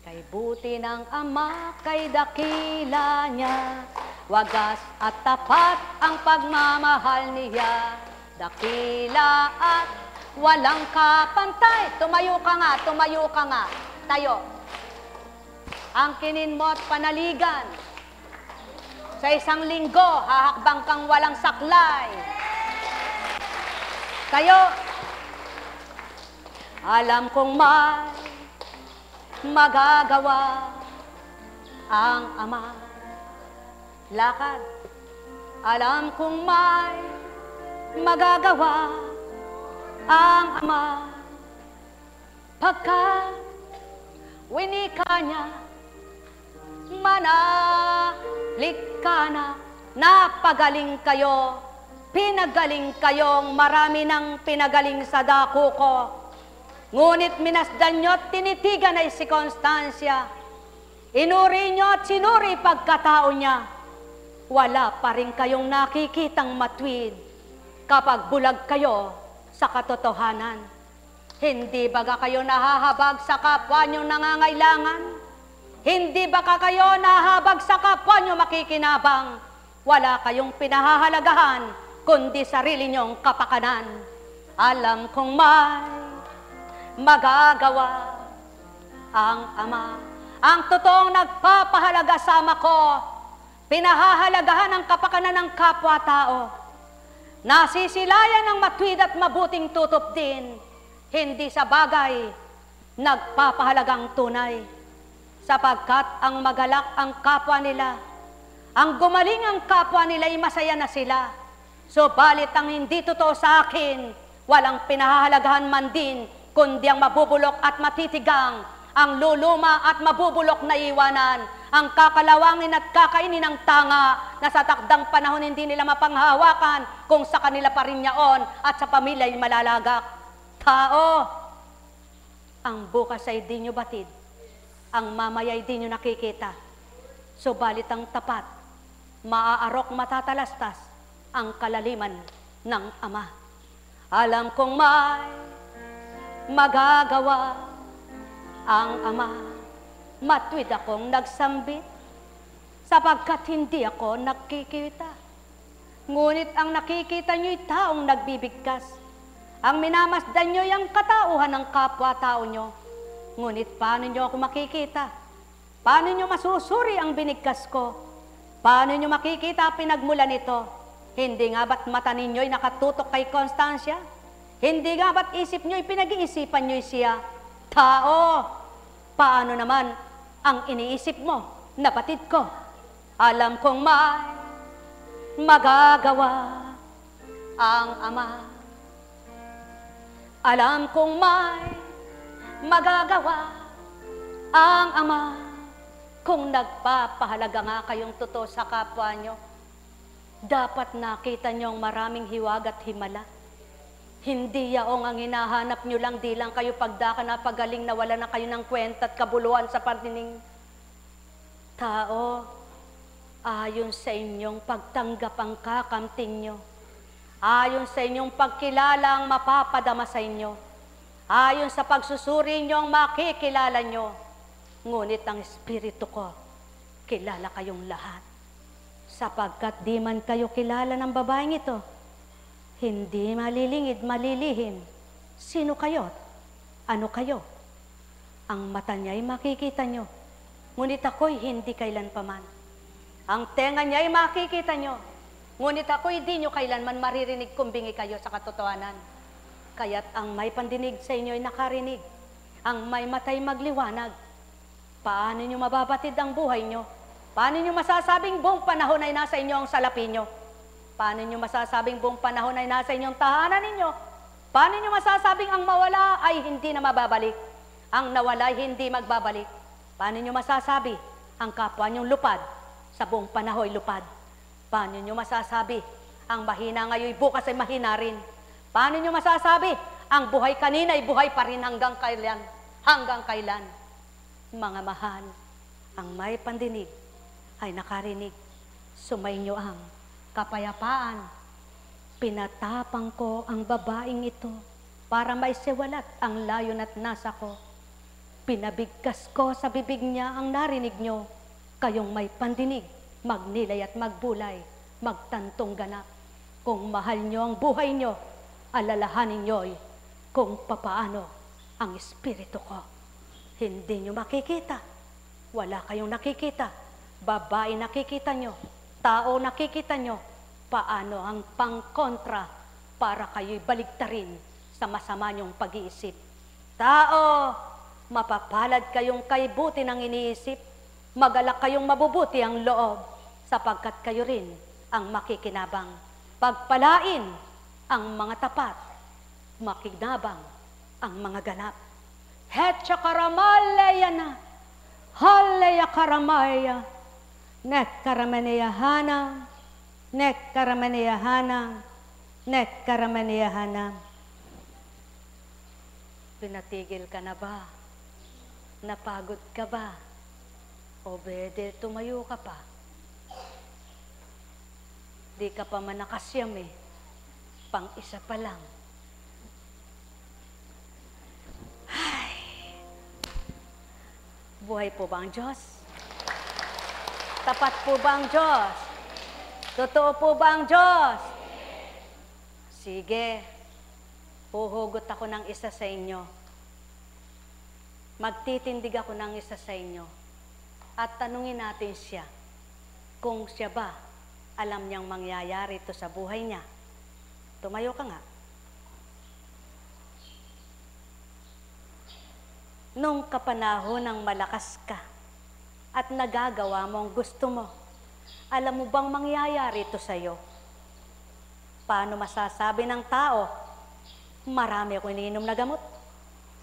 Kay buti ng Ama, kay dakila niya, wagas at tapat ang pagmamahal niya. Dakila at walang kapantay. Tumayo ka nga, tumayo ka nga. Tayo. Angkinin mo at panaligan. Sa isang linggo, hahakbang kang walang saklay. Tayo. Alam kong may magagawa ang Ama. Lakad. Alam kong may magagawa ang Ama. Pagka winika niya, manalik ka na, napagaling kayo, pinagaling kayong marami ng pinagaling sa dako ko. Ngunit minasdan nyo at tinitigan ay si Constancia. Inuri nyo at sinuri pagkatao niya. Wala pa rin kayong nakikitang matwid kapag bulag kayo sa katotohanan. Hindi baga kayo nahahabag sa kapwa nyo nangangailangan? Hindi baka kayo nahahabag sa kapwa nyo makikinabang? Wala kayong pinahahalagahan kundi sarili nyong kapakanan. Alam kong may magagawa ang Ama. Ang totoong nagpapahalaga sa Ama ko, pinahahalagahan ang kapakanan ng kapwa-tao. Nasisilayan ng matwid at mabuting tutup din, hindi sa bagay nagpapahalagang tunay. Sapagkat ang magalak ang kapwa nila, ang gumaling ang kapwa nila ay masaya na sila. Subalit ang hindi totoo sa akin, walang pinahahalagahan man din, kundi ang mabubulok at matitigang, ang luluma at mabubulok na iwanan, ang kakalawangin at kakainin ng tanga, na sa takdang panahon hindi nila mapanghawakan, kung sa kanila pa rin yaon at sa pamilya'y malalagak. Tao, ang bukas ay di nyo batid, ang mamaya ay di nyo nakikita. Subalit ang tapat, maaarok matatalastas ang kalaliman ng Ama. Alam kong may magagawa ang Ama. Matwid akong nagsambit, sapagkat hindi ako nakikita. Ngunit ang nakikita nyo'y taong nagbibigkas. Ang minamasdan nyo'y ang katauhan ng kapwa-tao nyo. Ngunit paano nyo ako makikita? Paano nyo masusuri ang binigkas ko? Paano nyo makikita pinagmulan nito? Hindi nga ba't mata ninyo'y nakatutok kay Constancia? Hindi nga ba't isip nyo'y pinag-iisipan nyo'y siya? Tao, paano naman ang iniisip mo, napatid ko? Alam kong may magagawa ang Ama. Alam kong may magagawa ang Ama. Kung nagpapahalaga nga kayong totoo sa kapwa nyo, dapat nakita nyo ang maraming hiwag at himala. Hindi yaong ang hinahanap nyo lang, di lang kayo pagdaka na pagaling na wala na kayo ng kwenta at kabuluhan sa partining. Tao, ayon sa inyong pagtanggap ang kakamting nyo, ayon sa inyong pagkilala ang mapapadama sa inyo, ayon sa pagsusuri nyo ang makikilala nyo, ngunit ang Espiritu ko, kilala kayong lahat. Sapagkat di man kayo kilala ng babaeng ito, hindi malilingid, malilihim. Sino kayo? Ano kayo? Ang mata niya'y makikita nyo, ngunit ako'y hindi kailanpaman. Ang tenga niya'y makikita nyo, ngunit ako'y di nyo kailanman maririnig kung bingi kayo sa katotohanan. Kaya't ang may pandinig sa inyo'y nakarinig, ang may mata'y magliwanag. Paano nyo mababatid ang buhay nyo? Paano nyo masasabing buong panahon ay nasa inyo ang salapi nyo? Paano nyo masasabing buong panahon ay nasa inyong tahanan ninyo? Paano nyo masasabing ang mawala ay hindi na mababalik? Ang nawala ay hindi magbabalik? Paano nyo masasabi ang kapwa nyong lupad sa buong panahon ay lupad? Paano nyo masasabi Ang mahina ngayon, bukas ay mahina rin. Paano nyo masasabi? Ang buhay kanina ay buhay pa rin hanggang kailan? Hanggang kailan? Mga mahal, ang may pandinig ay nakarinig. Sumainyo ang kapayapaan. Pinatapang ko ang babaeng ito para maisiwalat ang layon at nasa ko. Pinabigkas ko sa bibig niya ang narinig nyo. Kayong may pandinig, magnilay at magbulay, magtantong ganap. Kung mahal nyo ang buhay nyo, alalahanin nyo'y kung papaano ang espiritu ko. Hindi nyo makikita. Wala kayong nakikita. Babae nakikita nyo. Tao nakikita nyo. Paano ang pangkontra para kayo'y baligtarin sa masama nyong pag-iisip. Tao, mapapalad kayong kaibuti ng iniisip. Magalak kayong mabubuti ang loob sapagkat kayo rin ang makikinabang. Pagpalain ang mga tapat, makikinabang ang mga ganap. Hetya karamalaya na, halaya karamaya, nek karamaniyahana, nek karamaniyahana, nek karamaniyahana. Pinatigil ka na ba? Napagod ka ba? O bede, tumayo ka pa. Di ka pa manakasyam eh. Pang isa pa lang. Ay. Buhay po ba ang Diyos? Tapat po ba ang Diyos? Totoo po ba ang Diyos? Sige. Huhugot ako ng isa sa inyo. Magtitindig ako ng isa sa inyo. At tanungin natin siya, kung siya ba alam niyang mangyayari ito sa buhay niya. Tumayo ka nga. Nung kapanahon ng malakas ka at nagagawa mo ang gusto mo, alam mo bang mangyayari ito sa iyo? Paano masasabi ng tao, marami ako iniinom na gamot,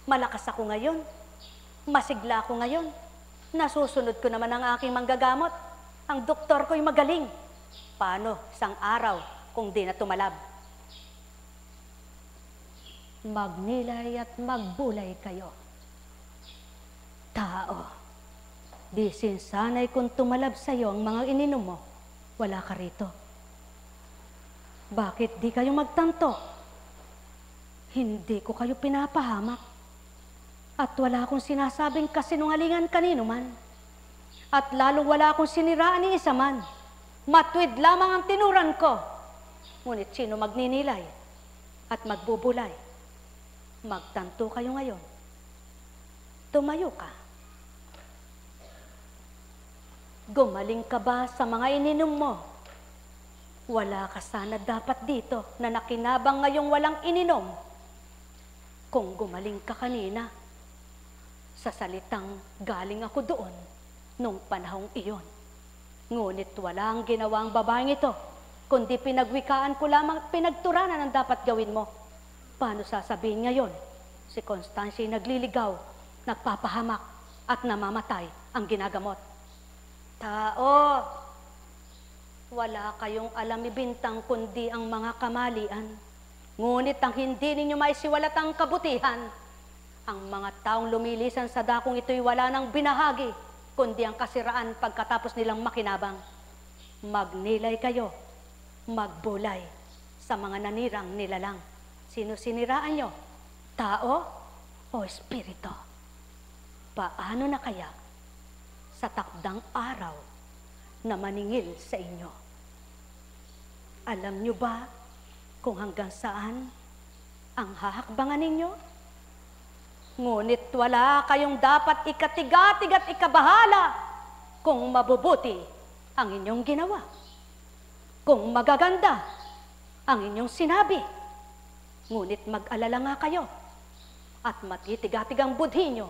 malakas ako ngayon, masigla ako ngayon, nasusunod ko naman ang aking manggagamot. Ang doktor ko'y magaling. Paano isang araw kung di na tumalab? Magnilay at magbulay kayo. Tao, di sinsanay kung tumalab sa iyo ang mga ininom mo, wala ka rito. Bakit di kayo magtanto? Hindi ko kayo pinapahamak. At wala akong sinasabing kasinungalingan kanino man. At lalong wala akong siniraan ni isa man. Matwid lamang ang tinuran ko. Ngunit sino magninilay at magbubulay? Magtanto kayo ngayon. Tumayo ka. Gumaling ka ba sa mga ininom mo? Wala ka sana dapat dito na nakinabang ngayong walang ininom. Kung gumaling ka kanina, sa salitang galing ako doon nung panahong iyon. Ngunit wala ang ginawang babaeng ito, kundi pinagwikaan ko lamang pinagturanan ang dapat gawin mo. Paano sasabihin ngayon? Si Constancia nagliligaw, nagpapahamak at namamatay ang ginagamot. Tao, wala kayong alam ibintang kundi ang mga kamalian. Ngunit ang hindi ninyo maisiwalat ang kabutihan. Ang mga taong lumilisan sa dakong ito'y wala nang binahagi, kundi ang kasiraan pagkatapos nilang makinabang. Magnilay kayo, magbulay sa mga nanirang nilalang. Sino siniraan nyo? Tao o espiritu? Paano na kaya sa takdang araw na maningil sa inyo? Alam nyo ba kung hanggang saan ang hahakbangan ninyo? Ngunit wala kayong dapat ikatigatig at ikabahala kung mabubuti ang inyong ginawa. Kung magaganda ang inyong sinabi. Ngunit mag-alala nga kayo at matitigatig ang budhi nyo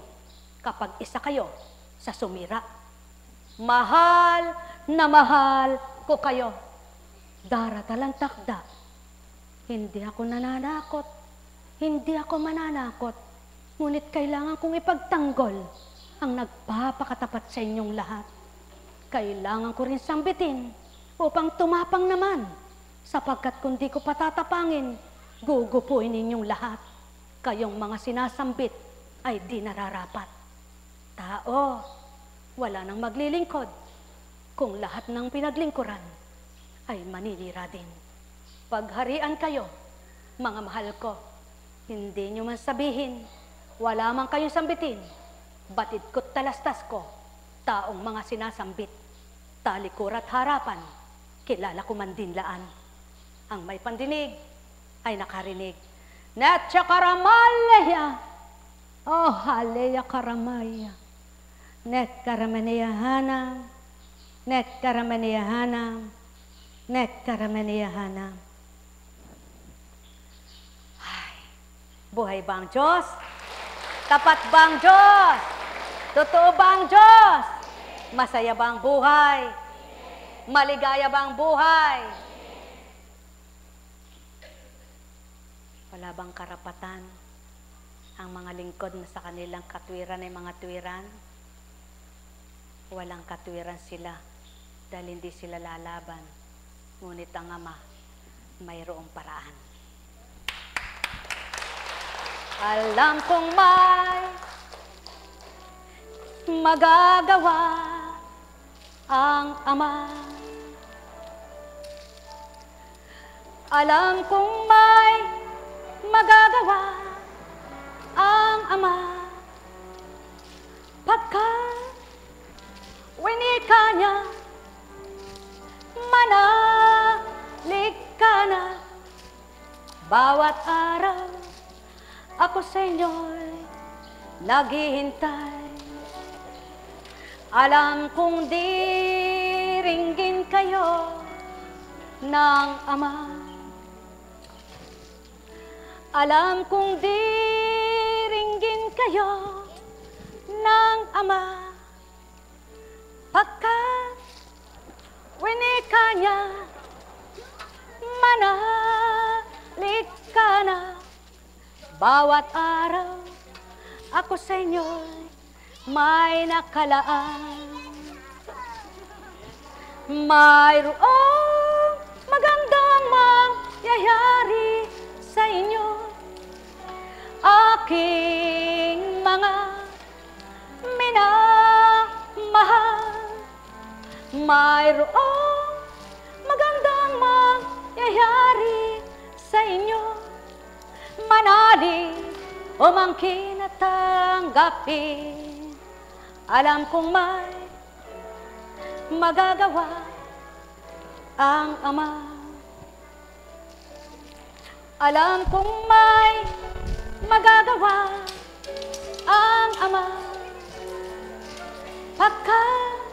kapag isa kayo sa sumira. Mahal na mahal ko kayo. Daratalang takda. Hindi ako nananakot. Hindi ako mananakot. Ngunit kailangan kong ipagtanggol ang nagpapakatapat sa inyong lahat. Kailangan ko rin sambitin upang tumapang naman sapagkat kung di ko patatapangin, gugupuin ninyong lahat. Kayong mga sinasambit ay di nararapat. Tao, wala nang maglilingkod kung lahat ng pinaglingkuran ay maninira din. Pagharian kayo, mga mahal ko, hindi nyo man sabihin, wala man kayong sambitin, batid ko't talastas ko, taong mga sinasambit, talikurat harapan, kilala ko man dinlaan. Ang may pandinig ay nakarinig. Netya karamaleya, oh haleya karamaya, net karamaneyahana, net karamaneyahana, net karamaneyahana. Buhay ba ang Diyos? Tapat ba ang Diyos? Totoo ba ang Diyos? Masaya ba ang buhay? Maligaya ba ang buhay? Wala bang karapatan ang mga lingkod na sa kanilang katwiran ay mga tuwiran? Walang katwiran sila dahil hindi sila lalaban. Ngunit ang Ama, mayroong paraan. Alam kong may magagawa ang Ama. Alam kong may magagawa ang Ama. Pagkat winika niya, manalig ka na bawat araw. Ako sa inyo'y naghihintay. Alam kong diringgin kayo ng Ama. Alam kong diringgin kayo ng Ama. Pagkat winika niya, manalig ka na bawat araw. Ako sa inyo'y may nakalaan. Mayroong magandang mangyayari sa inyo, aking mga minamahal. Mayroong magandang mangyayari sa inyo, manalig o mangkin at tanggapin. Alam kong may magagawa ang Ama. Alam kong may magagawa ang Ama. Pagkat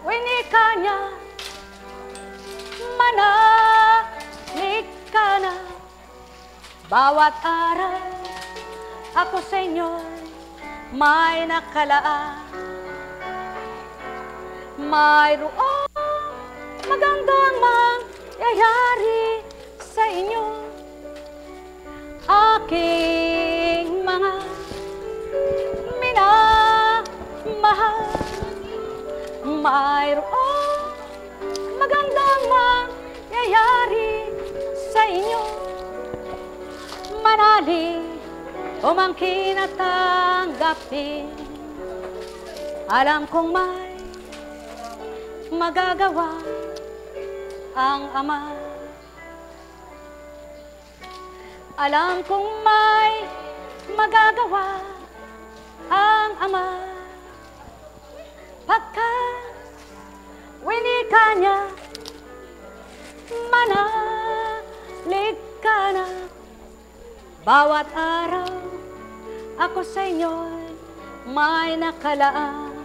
winika niya, manalig ka na bawat araw. Ako sa inyo'y may nakalaan. Mayroong magandang mangyayari sa inyo, aking mga minamahal. Mayroong magandang mangyayari sa inyo, manalig o mangkin at tanggapin. Alam kong may magagawa ang Ama. Alam kong may magagawa ang Ama. Pagkat winika niya, manalig ka na bawat araw. Ako sa inyo'y may nakalaan.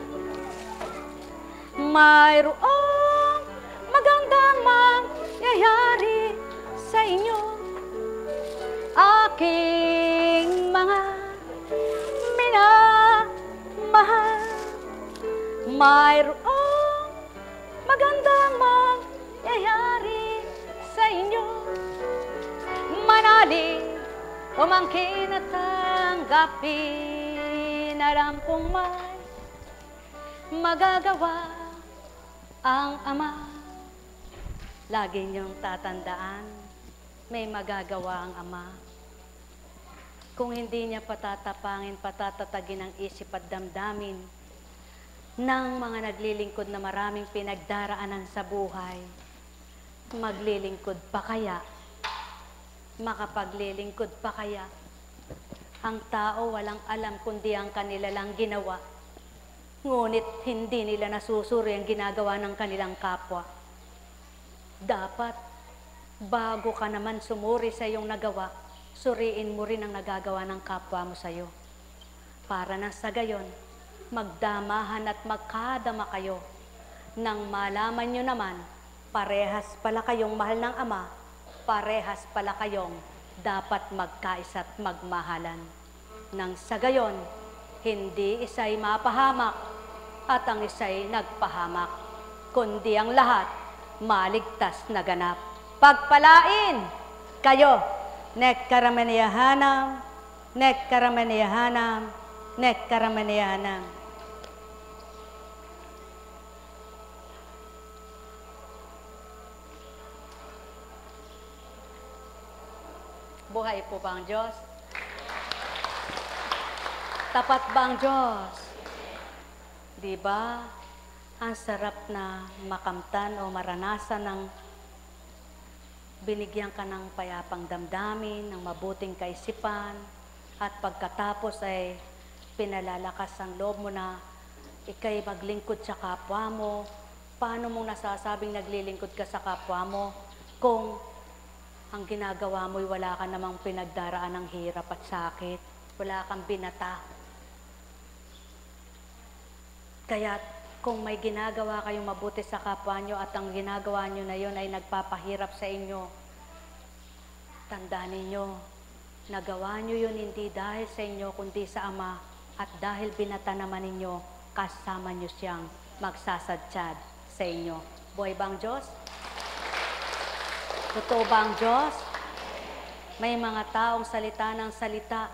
Mayroong magandang mangyayari sa inyo, aking mga minamahal. Mayroong magandang mangyayari sa inyo, manalig o mangkin at tanggapin. Alam kong may magagawa ang Ama. Lagi niyong tatandaan, may magagawa ang Ama. Kung hindi niya patatapangin, patatatagin ang isip at damdamin ng mga naglilingkod na maraming pinagdaraanan sa buhay, maglilingkod pa kaya? Makapaglilingkod pa kaya? Ang tao walang alam kundi ang kanila lang ginawa. Ngunit hindi nila nasusuri ang ginagawa ng kanilang kapwa. Dapat, bago ka naman sumuri sa iyong nagawa, suriin mo rin ang nagagawa ng kapwa mo sa iyo. Para na sa gayon, magdamahan at magkadama kayo nang malaman nyo naman, parehas pala kayong mahal ng Ama, parehas pala kayong dapat magkaisa at magmahalan. Nang sa gayon, hindi isa'y mapahamak at ang isa'y nagpahamak, kundi ang lahat maligtas na ganap. Pagpalain kayo, nek karamaniyahanam, nek karamaniyahanam, nek karamaniyahanam. Buhay po ba ang Diyos? Tapat ba ang Diyos? Di ba? Ang sarap na makamtan o maranasan ng binigyan ka ng payapang damdamin, ng mabuting kaisipan, at pagkatapos ay pinalalakas ang loob mo na ika'y maglingkod sa kapwa mo. Paano mong nasasabing naglilingkod ka sa kapwa mo kung ang ginagawa mo'y wala ka namang pinagdaraan ng hirap at sakit, wala kang binata? Kaya kung may ginagawa kayong mabuti sa kapwa nyo at ang ginagawa nyo na yun ay nagpapahirap sa inyo, tandaan ninyo, nagawa nyo yun hindi dahil sa inyo kundi sa Ama, at dahil binata naman ninyo, kasama nyo siyang magsasadsyad sa inyo. Buhay ba ang Diyos? Totoo ba ang Diyos? May mga taong salita ng salita,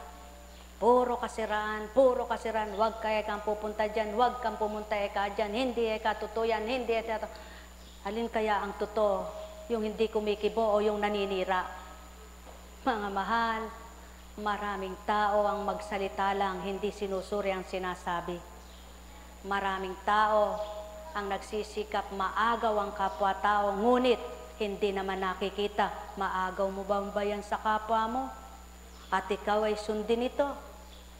puro kasiraan, huwag kaya kang pupunta dyan, huwag kang pumunta eka dyan, hindi eka totoo yan, hindi eka. Alin kaya ang totoo? Yung hindi kumikibo o yung naninira? Mga mahal, maraming tao ang magsalita lang, hindi sinusuri ang sinasabi. Maraming tao ang nagsisikap maagaw ang kapwa-tao, ngunit hindi naman nakikita, maagaw mo ba yan sa kapwa mo? At ikaw ay sundin ito.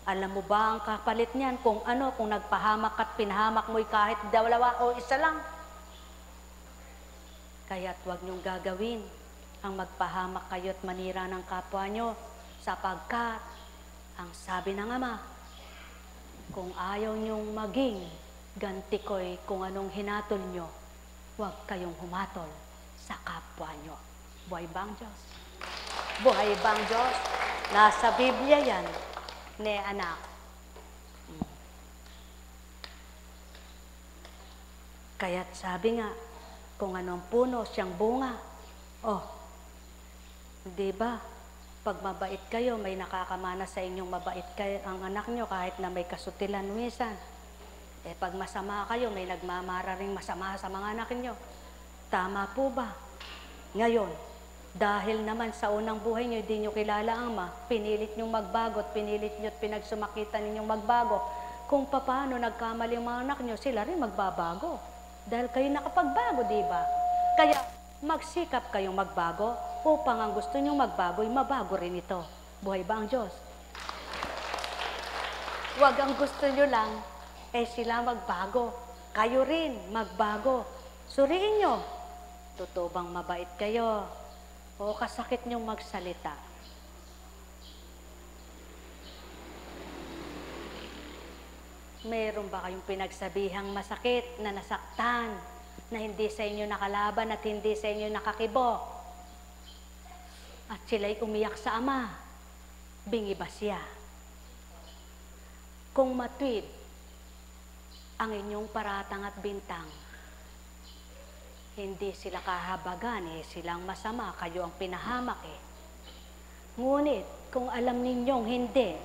Alam mo ba ang kapalit niyan? Kung ano, kung nagpahamak at pinahamak mo'y kahit dalawa o isa lang. Kaya't huwag niyong gagawin ang magpahamak kayo at manira ng kapwa niyo, sapagkat ang sabi ng Ama, kung ayaw niyong maging ganti ko'y kung anong hinatol niyo, huwag kayong humatol sa kapwa niyo. Buhay ba ang Diyos? Buhay ba ang Diyos? Nasa Biblia yan, ne anak. Kaya't sabi nga, kung anong puno siyang bunga. Oh, di ba? Pag mabait kayo, may nakakamana sa inyong mabait kayo ang anak nyo kahit na may kasutilan minsan. Eh pag masama kayo, may nagmamara ring masama sa mga anak nyo. Tama po ba? Ngayon, dahil naman sa unang buhay nyo, hindi nyo kilala ang Ama, pinilit nyong magbago at pinilit nyo at pinagsumakitan ninyong magbago. Kung paano nagkamali ang mga anak nyo, sila rin magbabago. Dahil kayo nakapagbago, di ba? Kaya magsikap kayong magbago upang ang gusto nyong magbago ay mabago rin ito. Buhay ba ang Diyos? Huwag ang gusto nyo lang, sila magbago. Kayo rin magbago. Suriin nyo, totoo bang mabait kayo? O kasakit niyong magsalita? Meron ba kayong pinagsabihang masakit na nasaktan, na hindi sa inyo nakalaban at hindi sa inyo nakakibo? At sila'y umiyak sa Ama, bingi ba siya? Kung matwid ang inyong paratang at bintang, hindi sila kahabagan, silang masama, kayo ang pinahamak . Ngunit, kung alam ninyong hindi,